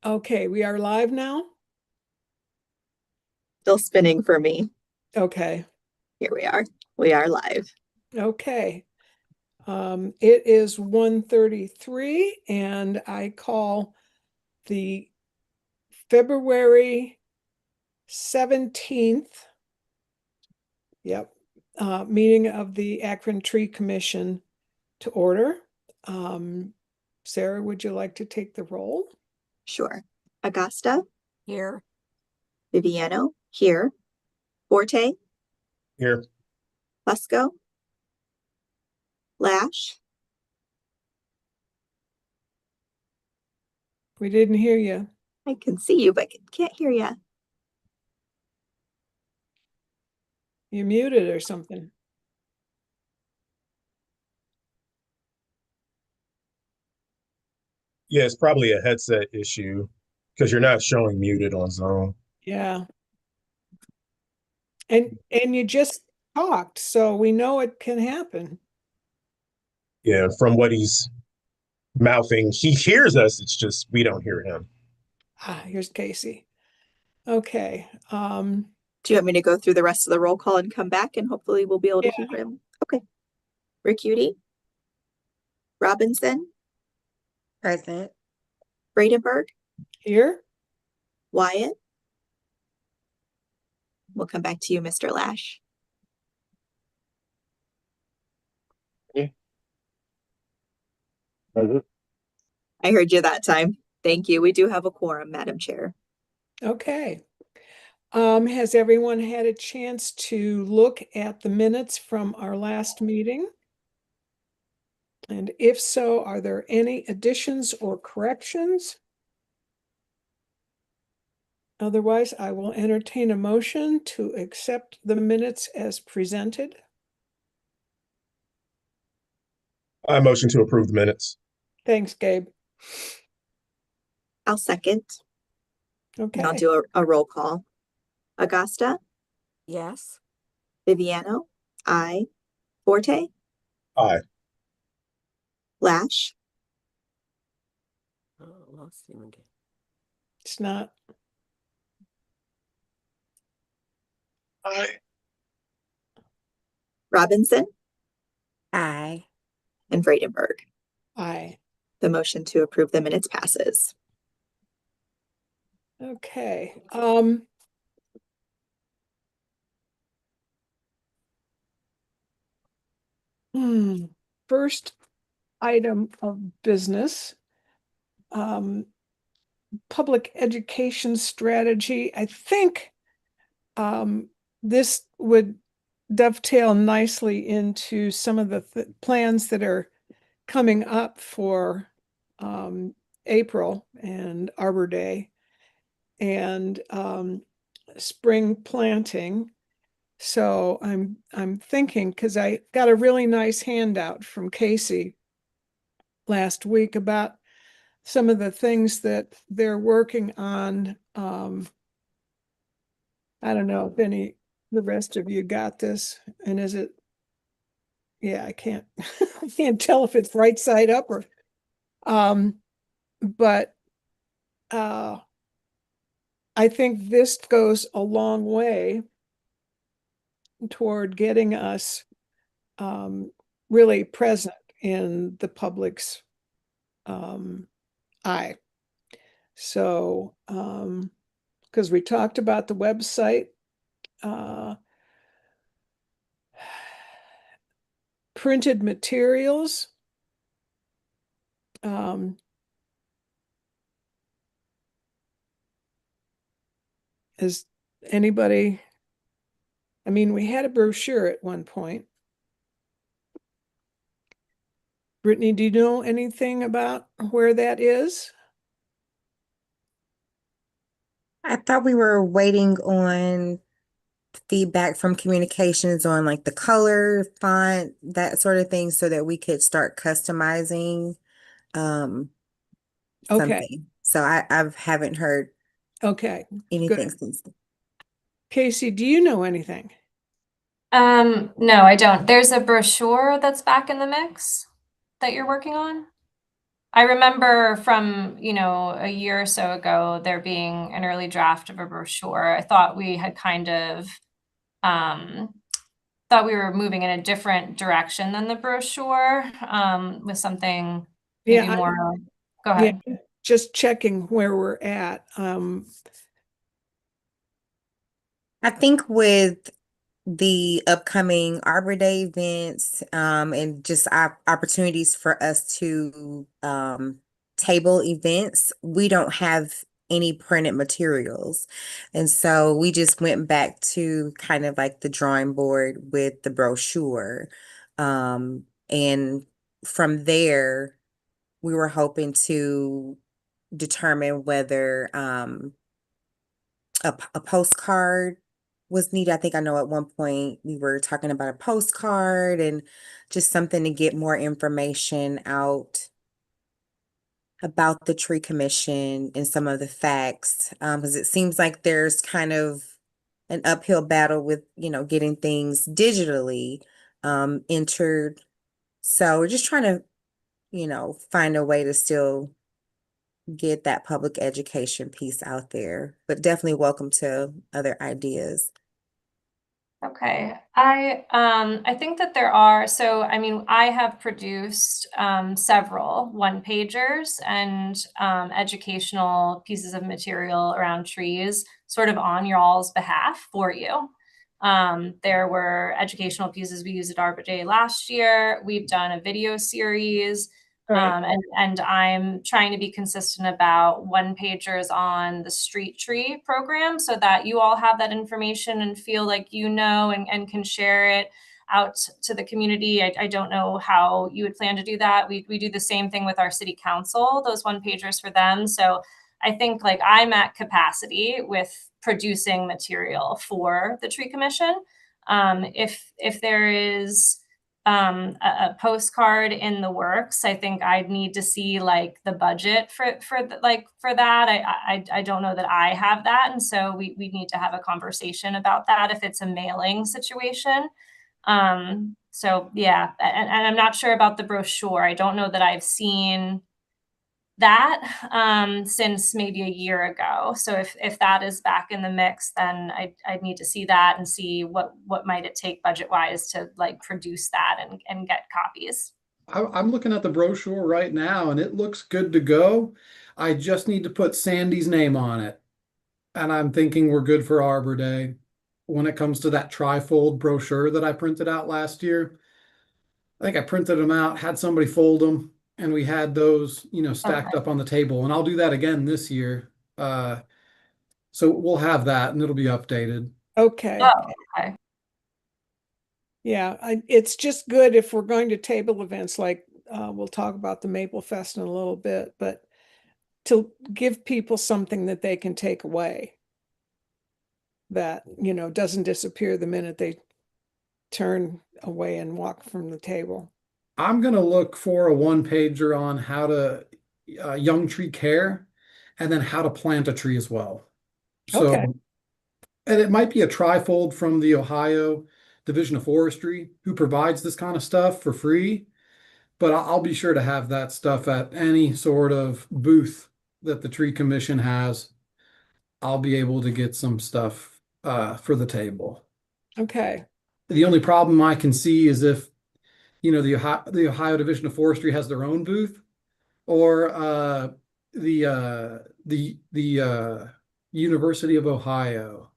Okay, we are live now? Still spinning for me. Okay, Here we are. We are live. okay. It is 1:33 and I call the February 17th, yep, meeting of the Akron Tree Commission to order. Um, Sarah, would you like to take the roll? Sure. Augusta, Here. Viviano, here. Forte, Here. Fusco, Lash, We didn't hear you. I can see you, but can't hear you. You muted or something. Yeah, it's probably a headset issue because you're not showing muted on Zoom. Yeah. And you just talked, so we know it can happen. Yeah, from what he's mouthing, he hears us. It's just we don't hear him. Here's Casey. Okay. Do you want me to go through the rest of the roll call and come back and hopefully we'll be able to Yeah. hear him? Okay. Riccuti, Robinson, Present. Bradenberg, Here? Wyatt. We'll come back to you, Mr. Lash. Yeah. I heard you that time. Thank you. We do have a quorum, Madam Chair. Okay. Has everyone had a chance to look at the minutes from our last meeting? And if so, are there any additions or corrections? Otherwise, I will entertain a motion to accept the minutes as presented. I motion to approve the minutes. Thanks, Gabe. I'll second. And I'll Okay. do a roll call. Augusta, Yes. Viviano, I. Forte, Aye. Lash, Oh, lost him again. It's not. Aye. Robinson, Aye. and Vradenberg. Aye. The motion to approve the minutes passes. Okay. First item of business, public education strategy. I think this would dovetail nicely into some of the plans that are coming up for April and Arbor Day and spring planting. So I'm thinking, because I got a really nice handout from Casey last week about some of the things that they're working on. I don't know if the rest of you got this, and is it? Yeah, I can't I can't tell if it's right side up or but I think this goes a long way toward getting us really present in the public's eye. So, because we talked about the website, printed materials. Is anybody, I mean, we had a brochure at one point. Brittany, do you know anything about where that is? I thought we were waiting on feedback from communications on like the color, font, that sort of thing, so that we could start customizing um Okay, something. So I haven't heard okay, anything good. since then. Casey, do you know anything? No, I don't. There's a brochure that's back in the mix that you're working on. I remember from, a year or so ago, there being an early draft of a brochure. I thought we had kind of, thought we were moving in a different direction than the brochure, with something maybe Yeah, more. Go yeah, ahead. just checking where we're at. I think with the upcoming Arbor Day events, and just opportunities for us to table events, we don't have any printed materials. And so we just went back to kind of like the drawing board with the brochure. And from there, we were hoping to determine whether a postcard was needed. I think I know at one point we were talking about a postcard and just something to get more information out about the tree commission and some of the facts. Because it seems like there's kind of an uphill battle with, getting things digitally entered. So we're just trying to, find a way to still get that public education piece out there, but definitely welcome to other ideas. Okay. I think that there are, so I mean, I have produced several one-pagers and educational pieces of material around trees, sort of on y'all's behalf for you. There were educational pieces we used at Arbor Day last year. We've done a video series. Right. And I'm trying to be consistent about one pagers on the street tree program so that you all have that information and feel like and can share it out to the community. I don't know how you would plan to do that. We do the same thing with our city council, those one pagers for them. So I think like I'm at capacity with producing material for the tree commission. If there is a postcard in the works, I think I'd need to see like the budget for that. I don't know that I have that, and so we need to have a conversation about that if it's a mailing situation. So yeah, and I'm not sure about the brochure. I don't know that I've seen that since maybe a year ago. So if that is back in the mix, then I'd need to see that and see what might it take budget wise to like produce that and get copies. I'm looking at the brochure right now and it looks good to go. I just need to put Sandy's name on it. And I'm thinking we're good for Arbor Day. When it comes to that trifold brochure that I printed out last year, I think I printed them out, had somebody fold them, and we had those, stacked Okay. up on the table. And I'll do that again this year. So we'll have that and it'll be updated. Okay. Oh, okay. Yeah, it's just good if we're going to table events like we'll talk about the Maple Fest in a little bit, but to give people something that they can take away that, doesn't disappear the minute they turn away and walk from the table. I'm gonna look for a one pager on how to young tree care and then how to plant a tree as well. So, Okay. and it might be a trifold from the Ohio Division of Forestry who provides this kind of stuff for free. But I'll be sure to have that stuff at any sort of booth that the Tree Commission has. I'll be able to get some stuff for the table. Okay. The only problem I can see is if, the Ohio Division of Forestry has their own booth, or the University of Ohio.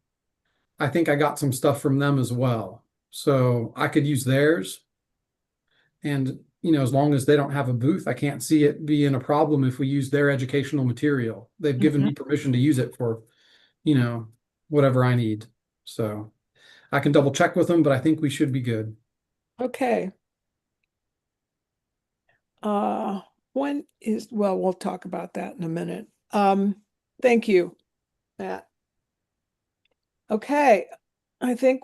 I think I got some stuff from them as well. So I could use theirs. And, as long as they don't have a booth, I can't see it being a problem if we use their educational material. They've given me permission to use it for, whatever I need. So I can double check with them, but I think we should be good. Okay. Well, we'll talk about that in a minute. Thank you, Matt. Okay, I think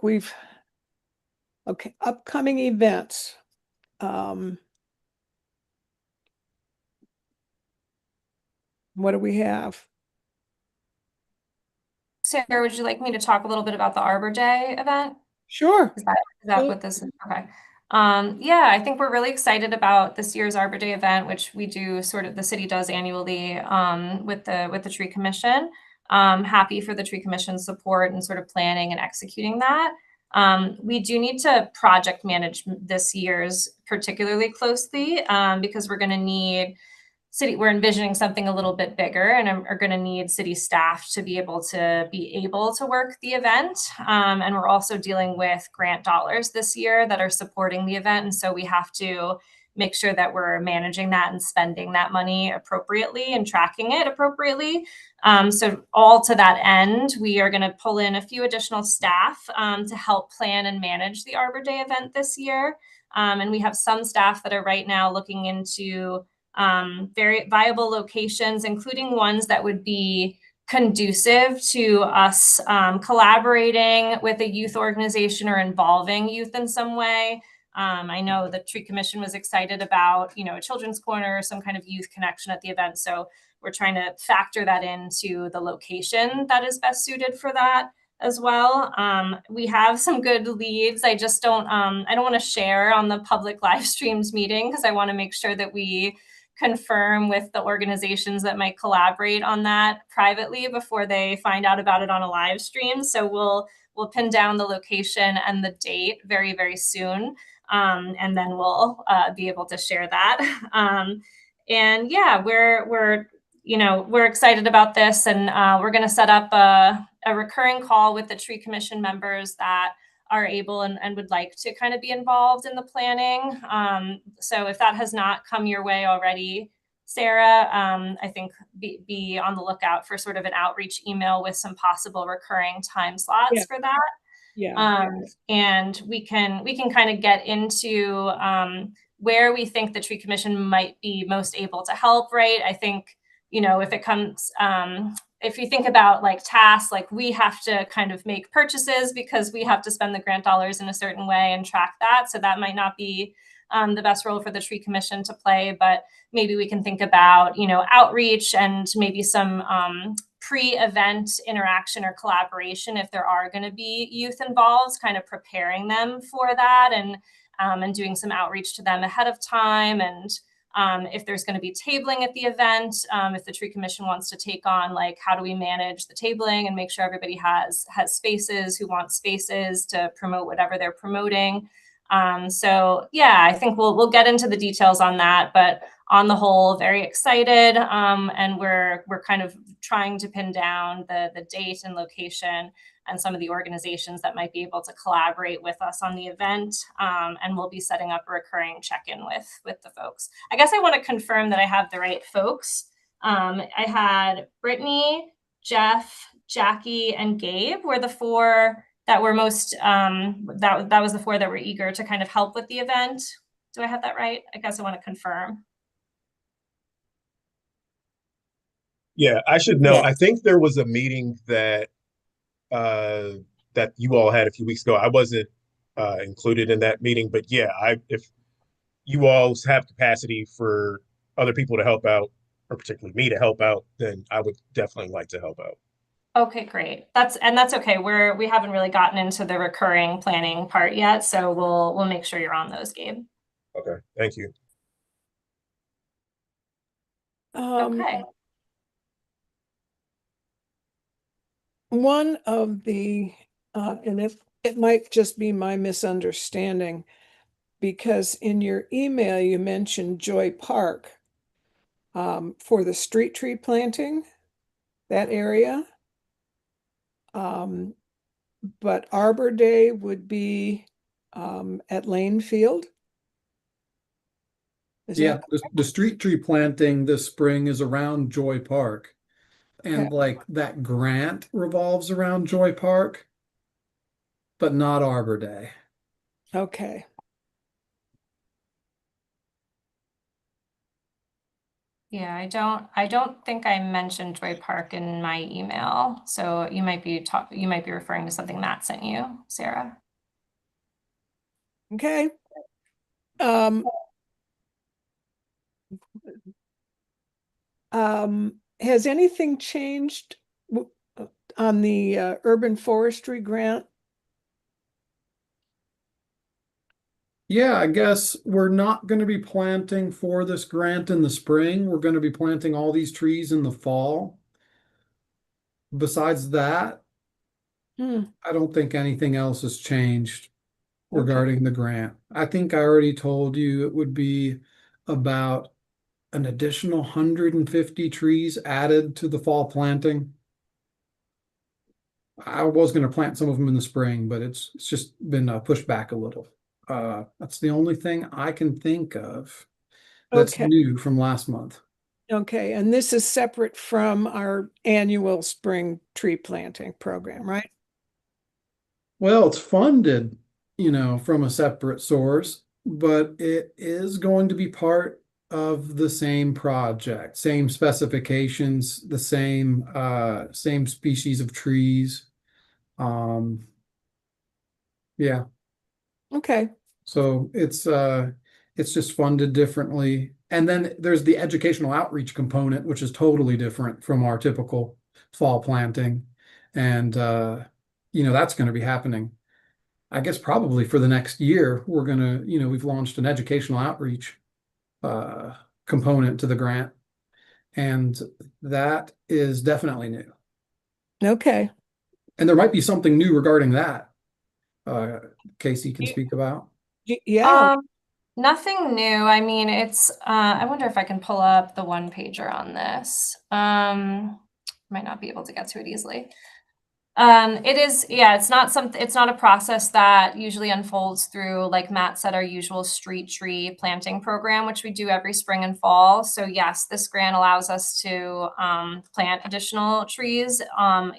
okay, upcoming events. What do we have? Sarah, would you like me to talk a little bit about the Arbor Day event? Sure. Is that what this is? Okay. Yeah, I think we're really excited about this year's Arbor Day event, which we do the city does annually with the Tree Commission. Happy for the Tree Commission's support and sort of planning and executing that. We do need to project manage this year's particularly closely because we're going to need we're envisioning something a little bit bigger and are going to need city staff to be able to work the event. And we're also dealing with grant dollars this year that are supporting the event. And so we have to make sure that we're managing that and spending that money appropriately and tracking it appropriately. So all to that end, we are going to pull in a few additional staff to help plan and manage the Arbor Day event this year. And we have some staff that are right now looking into very viable locations, including ones that would be conducive to us collaborating with a youth organization or involving youth in some way. I know the Tree Commission was excited about, a children's corner or some kind of youth connection at the event. So we're trying to factor that into the location that is best suited for that as well. We have some good leads. I just I don't want to share on the public live streams meeting because I want to make sure that we confirm with the organizations that might collaborate on that privately before they find out about it on a live stream. So we'll pin down the location and the date very, very soon. And then we'll be able to share that. And yeah, we're excited about this, and we're going to set up a recurring call with the Tree Commission members that are able and would like to kind of be involved in the planning. So if that has not come your way already, Sarah, I think be on the lookout for sort of an outreach email with some possible recurring time slots for that. Yeah. And we can kind of get into where we think the Tree Commission might be most able to help, right? I think, if it comes, if you think about like tasks, like we have to kind of make purchases because we have to spend the grant dollars in a certain way and track that. So that might not be the best role for the Tree Commission to play, but maybe we can think about, outreach and maybe some pre-event interaction or collaboration if there are going to be youth involved, kind of preparing them for that and doing some outreach to them ahead of time. And if there's going to be tabling at the event, if the Tree Commission wants to take on, like, how do we manage the tabling and make sure everybody has spaces, who wants spaces to promote whatever they're promoting. So yeah, I think we'll get into the details on that, but on the whole, very excited. And we're kind of trying to pin down the date and location and some of the organizations that might be able to collaborate with us on the event. And we'll be setting up a recurring check-in with the folks. I guess I want to confirm that I have the right folks. I had Brittany, Jeff, Jackie, and Gabe were the four that were most, that was the four that were eager to kind of help with the event. Do I have that right? I guess I want to confirm. Yeah, I should know. Yes. I think there was a meeting that that you all had a few weeks ago. I wasn't included in that meeting, but yeah, if you all have capacity for other people to help out, or particularly me to help out, then I would definitely like to help out. Okay, great. That's okay. We haven't really gotten into the recurring planning part yet, so we'll make sure you're on those, Gabe. Okay, thank you. Okay. One of the, and if it might just be my misunderstanding, because in your email you mentioned Joy Park for the street tree planting, that area. But Arbor Day would be at Lane Field. Is Yeah, that the street tree planting this spring is around Joy Park. And Okay. like that grant revolves around Joy Park, but not Arbor Day. okay? Yeah, I don't think I mentioned Joy Park in my email. So you might be referring to something Matt sent you, Sarah. Okay. Has anything changed on the urban forestry grant? Yeah, I guess we're not going to be planting for this grant in the spring. We're going to be planting all these trees in the fall. Besides that, Hmm, I don't think anything else has changed okay. regarding the grant. I think I already told you it would be about an additional 150 trees added to the fall planting. I was going to plant some of them in the spring, but it's just been pushed back a little. That's the only thing I can think of that's Okay. new from last month. Okay. And this is separate from our annual spring tree planting program, right? Well, it's funded, from a separate source, but it is going to be part of the same project, same specifications, the same species of trees. Um, yeah. Okay. So it's just funded differently. And then there's the educational outreach component, which is totally different from our typical fall planting. And that's going to be happening, I guess, probably for the next year. We're gonna, we've launched an educational outreach uh component to the grant, and that is definitely new. Okay. And there might be something new regarding that. Casey can speak about. Yeah. Nothing new. I mean, it's I wonder if I can pull up the one pager on this. Might not be able to get to it easily. It is, yeah, it's not a process that usually unfolds through, like Matt said, our usual street tree planting program, which we do every spring and fall. So yes, this grant allows us to plant additional trees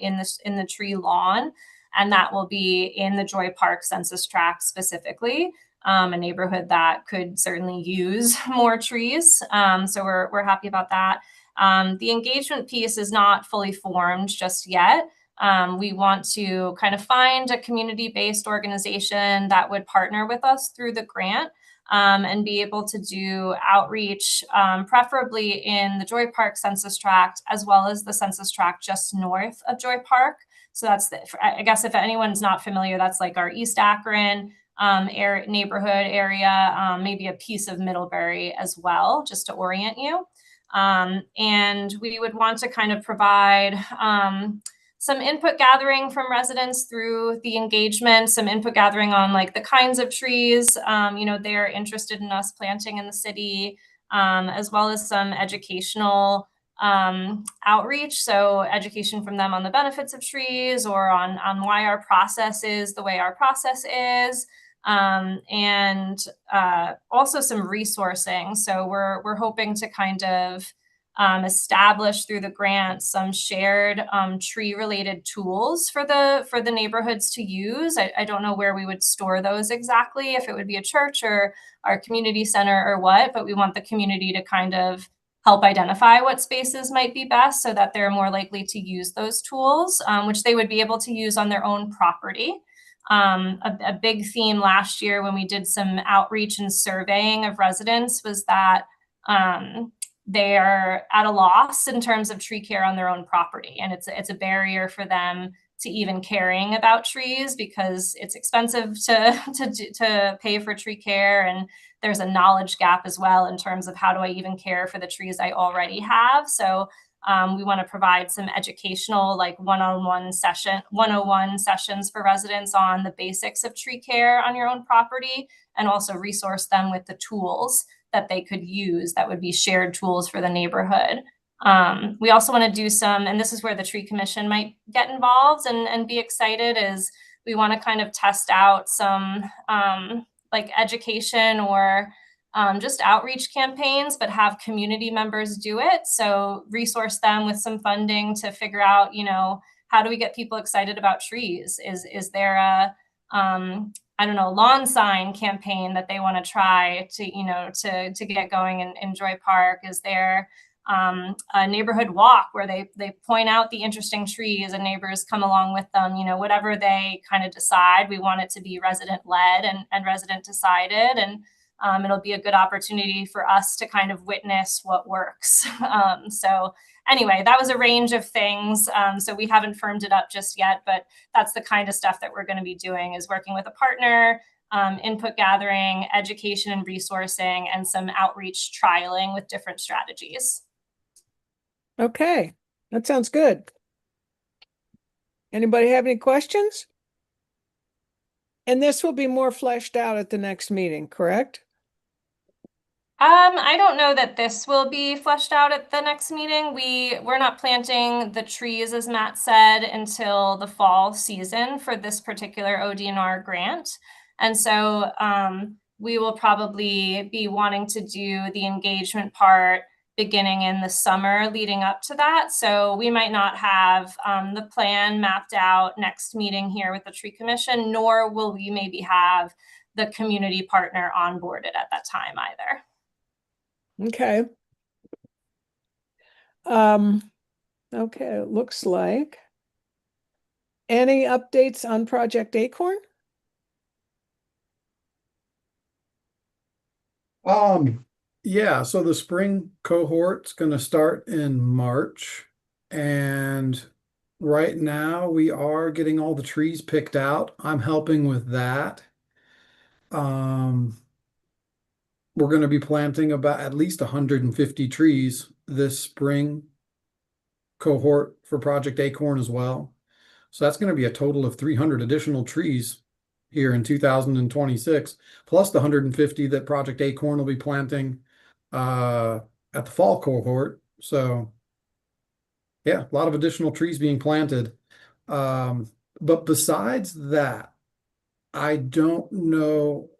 in the tree lawn, and that will be in the Joy Park Census Tract specifically. A neighborhood that could certainly use more trees. So we're happy about that. The engagement piece is not fully formed just yet. We want to kind of find a community-based organization that would partner with us through the grant and be able to do outreach, preferably in the Joy Park Census Tract, as well as the census tract just north of Joy Park. So I guess if anyone's not familiar, that's like our East Akron neighborhood area, maybe a piece of Middlebury as well, just to orient you. And we would want to kind of provide some input gathering from residents through the engagement, some input gathering on like the kinds of trees, they're interested in us planting in the city, as well as some educational outreach. So education from them on the benefits of trees or on why our process is the way our process is. And also some resourcing. So we're hoping to kind of establish through the grant some shared tree related tools for the neighborhoods to use. I don't know where we would store those exactly, if it would be a church or our community center or what, but we want the community to kind of help identify what spaces might be best so that they're more likely to use those tools, which they would be able to use on their own property. A big theme last year when we did some outreach and surveying of residents was that they are at a loss in terms of tree care on their own property. And it's a barrier for them to even caring about trees because it's expensive to pay for tree care. And there's a knowledge gap as well in terms of how do I even care for the trees I already have. So we want to provide some educational, like 101 sessions for residents on the basics of tree care on your own property, and also resource them with the tools that they could use that would be shared tools for the neighborhood. We also want to do some, and this is where the Tree Commission might get involved and be excited, is we want to kind of test out some like education or just outreach campaigns, but have community members do it. So resource them with some funding to figure out, how do we get people excited about trees? Is there a I don't know, lawn sign campaign that they want to try to get going in Joy Park? Is there a neighborhood walk where they point out the interesting trees and neighbors come along with them? Whatever they kind of decide, we want it to be resident led and resident decided, and it'll be a good opportunity for us to kind of witness what works. So anyway, that was a range of things. So we haven't firmed it up just yet, but that's the kind of stuff that we're going to be doing, is working with a partner input gathering, education and resourcing, and some outreach trialing with different strategies. Okay, that sounds good. Anybody have any questions? And this will be more fleshed out at the next meeting, correct? I don't know that this will be fleshed out at the next meeting. We're not planting the trees, as Matt said, until the fall season for this particular ODNR grant. And so we will probably be wanting to do the engagement part beginning in the summer leading up to that. So we might not have the plan mapped out next meeting here with the Tree Commission, nor will we maybe have the community partner onboarded at that time either. Okay. Okay, it looks like. Any updates on Project Acorn? Yeah, so the spring cohort's gonna start in March. And right now we are getting all the trees picked out. I'm helping with that. We're gonna be planting about at least 150 trees this spring cohort for Project Acorn as well. So that's gonna be a total of 300 additional trees here in 2026, plus the 150 that Project Acorn will be planting at the fall cohort. So yeah, a lot of additional trees being planted. But besides that, I don't know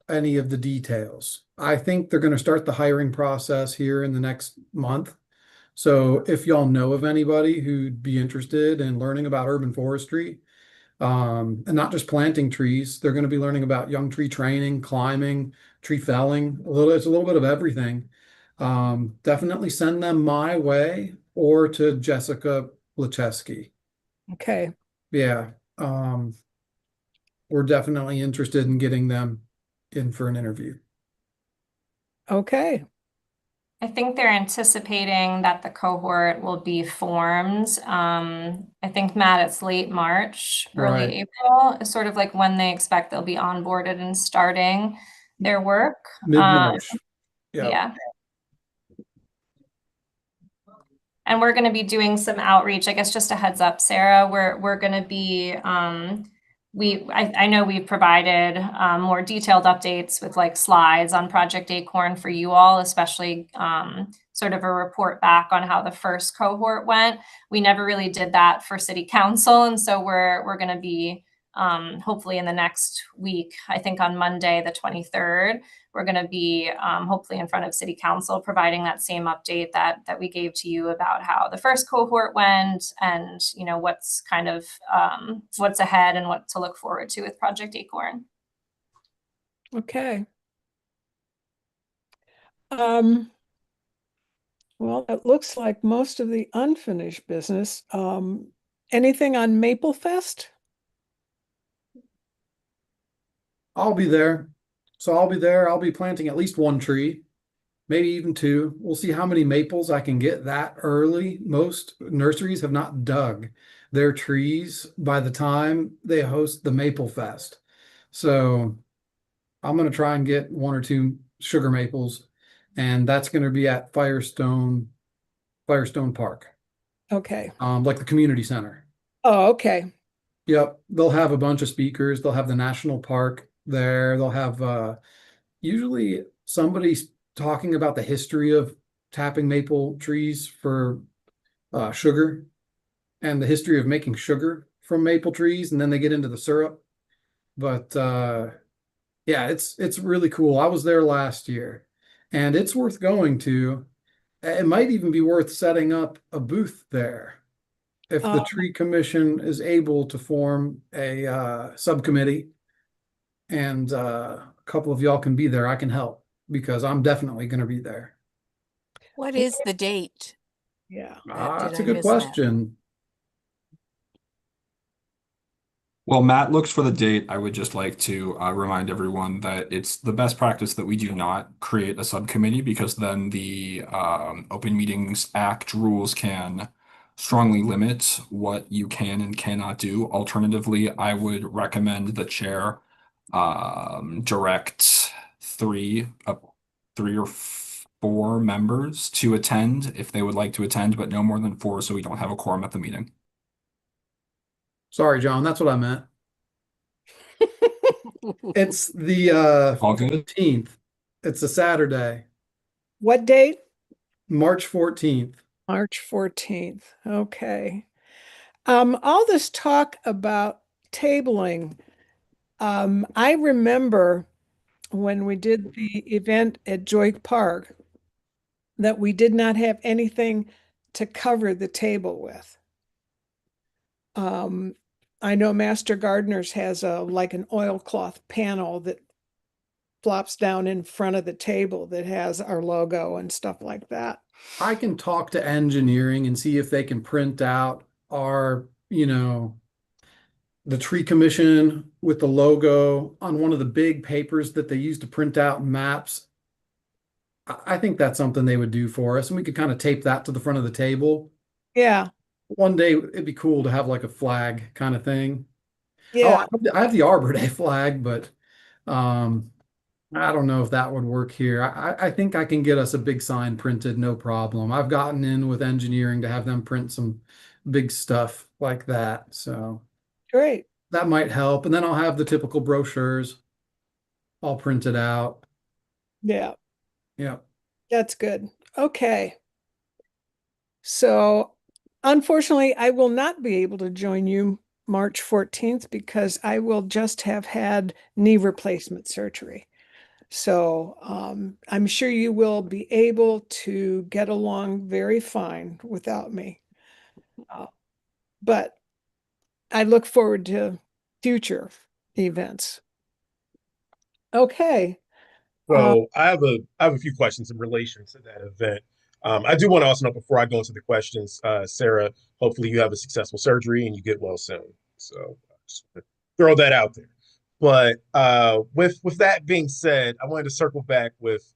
any of the details. I think they're going to start the hiring process here in the next month. So if y'all know of anybody who'd be interested in learning about urban forestry, and not just planting trees, they're going to be learning about young tree training, climbing, tree felling, it's a little bit of everything. Definitely send them my way or to Jessica Lacheski. Okay, Yeah. We're definitely interested in getting them in for an interview. okay, I think they're anticipating that the cohort will be formed. I think, Matt, it's late March, Right. early April, is sort of like when they expect they'll be onboarded and starting their work. Mid-March. Yeah. And we're going to be doing some outreach. I guess just a heads up, Sarah, we're going to be I know we've provided more detailed updates with like slides on Project Acorn for you all, especially sort of a report back on how the first cohort went. We never really did that for City Council, and so we're going to be hopefully in the next week. I think on Monday, the 23rd, we're going to be hopefully in front of City Council providing that same update that we gave to you about how the first cohort went and what's kind of what's ahead and what to look forward to with Project Acorn. okay. Well, it looks like most of the unfinished business. Anything on Maple Fest? I'll be there. So I'll be there. I'll be planting at least one tree, maybe even two. We'll see how many maples I can get that early. Most nurseries have not dug their trees by the time they host the Maple Fest. So I'm going to try and get one or two sugar maples, and that's going to be at Firestone Park, Okay. like the community center. Oh, okay. Yep, they'll have a bunch of speakers. They'll have the national park there. They'll have usually somebody's talking about the history of tapping maple trees for sugar and the history of making sugar from maple trees, and then they get into the syrup. But yeah, it's really cool. I was there last year, and it's worth going to. It might even be worth setting up a booth there if the tree commission is able to form a subcommittee and a couple of y'all can be there. I can help because I'm definitely going to be there. What is the date? Yeah. That's Did a I good miss that? question. While Matt looks for the date, I would just like to remind everyone that it's the best practice that we do not create a subcommittee because then the Open Meetings Act rules can strongly limit what you can and cannot do. Alternatively, I would recommend the chair direct three or four members to attend if they would like to attend, but no more than four, so we don't have a quorum at the meeting. Sorry, John, that's what I meant. It's the All good? 14th. It's a Saturday, What date? March 14th. March 14th. Okay. All this talk about tabling, I remember when we did the event at Joy Park that we did not have anything to cover the table with. I know Master Gardeners has like an oilcloth panel that flops down in front of the table that has our logo and stuff like that. I can talk to engineering and see if they can print out our, the tree commission with the logo on one of the big papers that they use to print out maps. I think that's something they would do for us, and we could kind of tape that to the front of the table. Yeah, One day it'd be cool to have like a flag kind of thing. Oh, yeah, I have the Arbor Day flag, but I don't know if that would work here. I think I can get us a big sign printed, no problem. I've gotten in with engineering to have them print some big stuff like that. So great. that might help. And then I'll have the typical brochures all printed out. Yeah, Yeah. that's good. Okay. So unfortunately, I will not be able to join you March 14th because I will just have had knee replacement surgery. So I'm sure you will be able to get along very fine without me. But I look forward to future events. Okay. So I have a few questions in relation to that event. I do want to also know before I go into the questions, Sarah, hopefully you have a successful surgery and you get well soon. So just throw that out there. But with that being said, I wanted to circle back with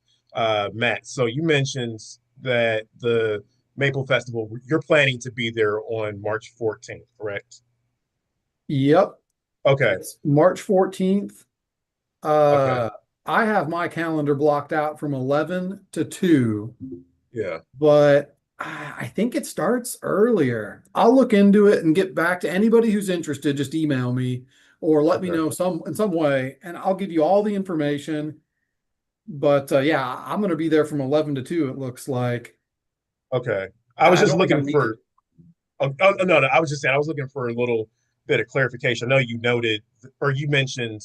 Matt. So you mentioned that the Maple Festival, you're planning to be there on March 14th, correct? Yep. Okay. It's March 14th. Okay. I have my calendar blocked out from 11 to 2, Yeah. but I think it starts earlier. I'll look into it and get back to anybody who's interested. Just email me or let me Okay. know in some way, and I'll give you all the information. But yeah, I'm going to be there from 11 to 2, it looks like. Okay. I was I just don't think I looking need for no, no. I was just saying I was looking for a little bit of clarification. I know you noted or you mentioned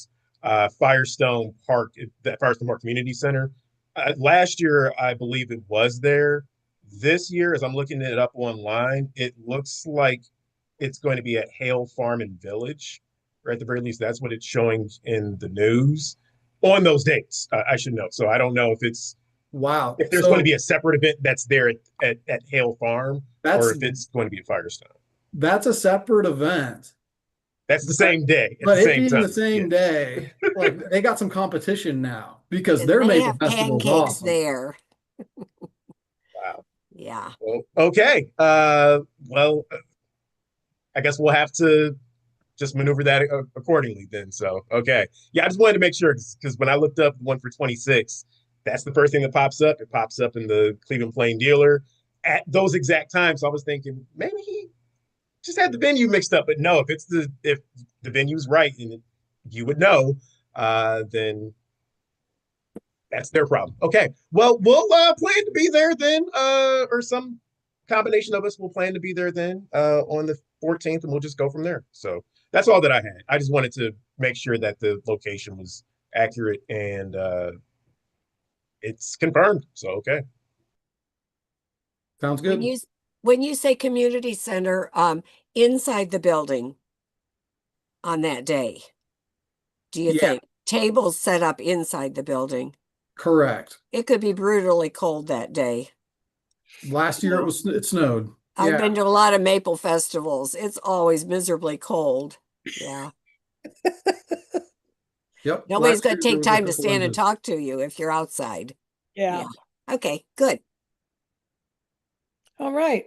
Firestone Park, that Firestone Park Community Center. Last year, I believe it was there. This year, as I'm looking it up online, it looks like it's going to be at Hale Farm and Village, or at the very least, that's what it's showing in the news on those dates. I should know. So I don't know Wow. if there's going to be So a separate event that's there at Hale Farm or that's if it's going to be at Firestone. that's a separate event. That's the same day at the But it same being time. the same Yeah. day, like they got some competition now because And their they Maple have Festival is pancakes awesome. there. Wow. Yeah. Well, okay. Well, I guess we'll have to just maneuver that accordingly then. So, okay. Yeah, I just wanted to make sure because when I looked up the one for 26, that's the first thing that pops up. It pops up in the Cleveland Plain Dealer at those exact times. So I was thinking maybe he just had the venue mixed up. But no, if the venue's right and you would know, then that's their problem. Okay. Well, we'll plan to be there then, or some combination of us will plan to be there then on the 14th, and we'll just go from there. So that's all that I had. I just wanted to make sure that the location was accurate and it's confirmed. So okay. Sounds When good. you say community center, inside the building on that day, do you Yeah, think tables set up inside the building? correct. It could be brutally cold that day. Last year it snowed. I've Yeah. been to a lot of maple festivals. It's always miserably cold. Yeah. Yep. Nobody's Last going year to there take was a time to couple stand and inches. talk to you if you're outside. Yeah. Okay, good. All right.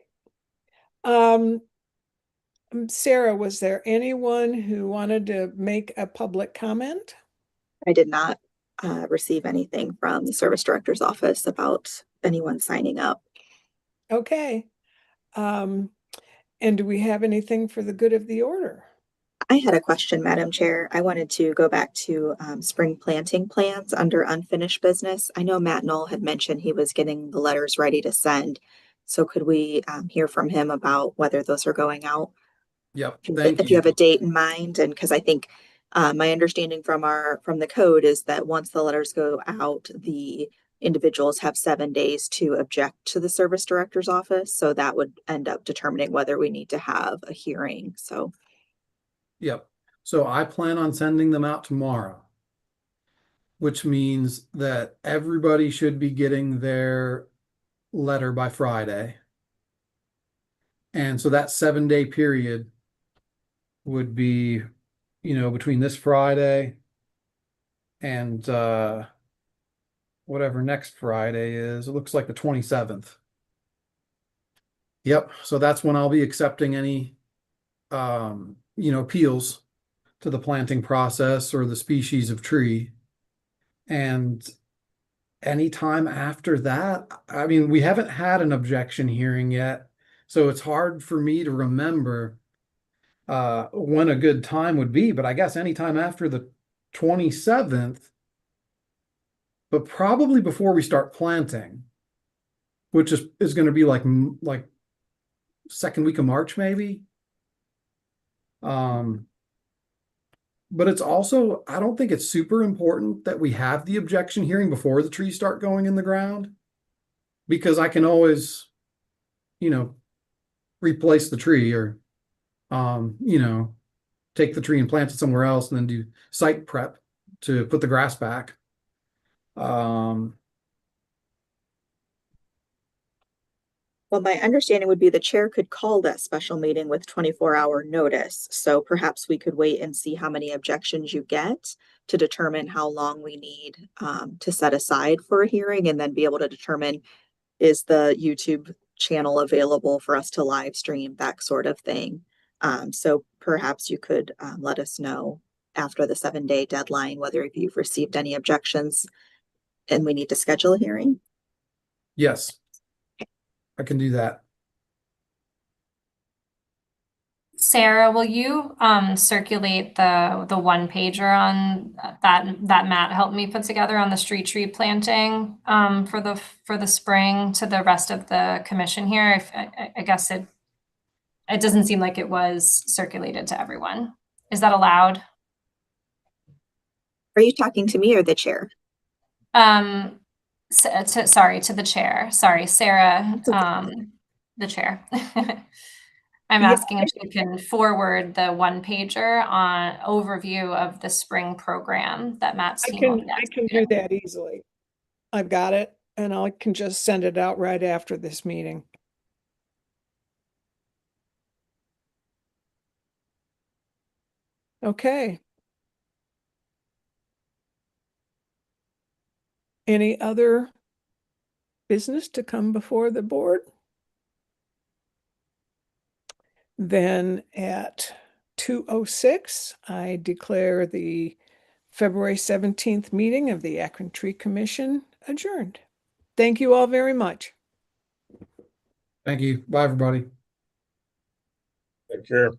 Um, Sarah, was there anyone who wanted to make a public comment? I did not receive anything from the service director's office about anyone signing up. Okay. And do we have anything for the good of the order? I had a question, Madam Chair. I wanted to go back to spring planting plans under unfinished business. I know Matt Knoll had mentioned he was getting the letters ready to send. So could we hear from him about whether those are going out? Yep, thank If you have a you. date in mind, and because I think my understanding from the code is that once the letters go out, the individuals have 7 days to object to the service director's office. So that would end up determining whether we need to have a hearing. So Yep. So I plan on sending them out tomorrow, which means that everybody should be getting their letter by Friday. And so that 7-day period would be, between this Friday and whatever next Friday is. It looks like the 27th. Yep. So that's when I'll be accepting any appeals to the planting process or the species of tree. And anytime after that, I mean, we haven't had an objection hearing yet, so it's hard for me to remember when a good time would be, but I guess anytime after the 27th, but probably before we start planting, which is going to be like second week of March maybe. But it's also, I don't think it's super important that we have the objection hearing before the trees start going in the ground, because I can always, replace the tree or, take the tree and plant it somewhere else and then do site prep to put the grass back. well, my understanding would be the chair could call that special meeting with 24-hour notice. So perhaps we could wait and see how many objections you get to determine how long we need to set aside for a hearing, and then be able to determine, is the YouTube channel available for us to live stream, that sort of thing. So perhaps you could let us know after the 7-day deadline whether you've received any objections and we need to schedule a hearing. Yes, I can do that. Sarah, will you circulate the one pager on that Matt helped me put together on the street tree planting for the spring to the rest of the commission here? I guess it doesn't seem like it was circulated to everyone. Is that allowed? Are you talking to me or the chair? Sorry, to the chair. Sorry, Sarah, That's okay. the chair. I'm Yeah, asking if you can forward the one pager on overview of the spring program that Matt's I team will can be I can do that easily. I've got it, and I can just send it out right after this meeting. Okay. Any other business to come before the board? Then at 2:06, I declare the February 17th meeting of the Akron Tree Commission adjourned. Thank you all very much. Thank you. Bye, everybody. Take care.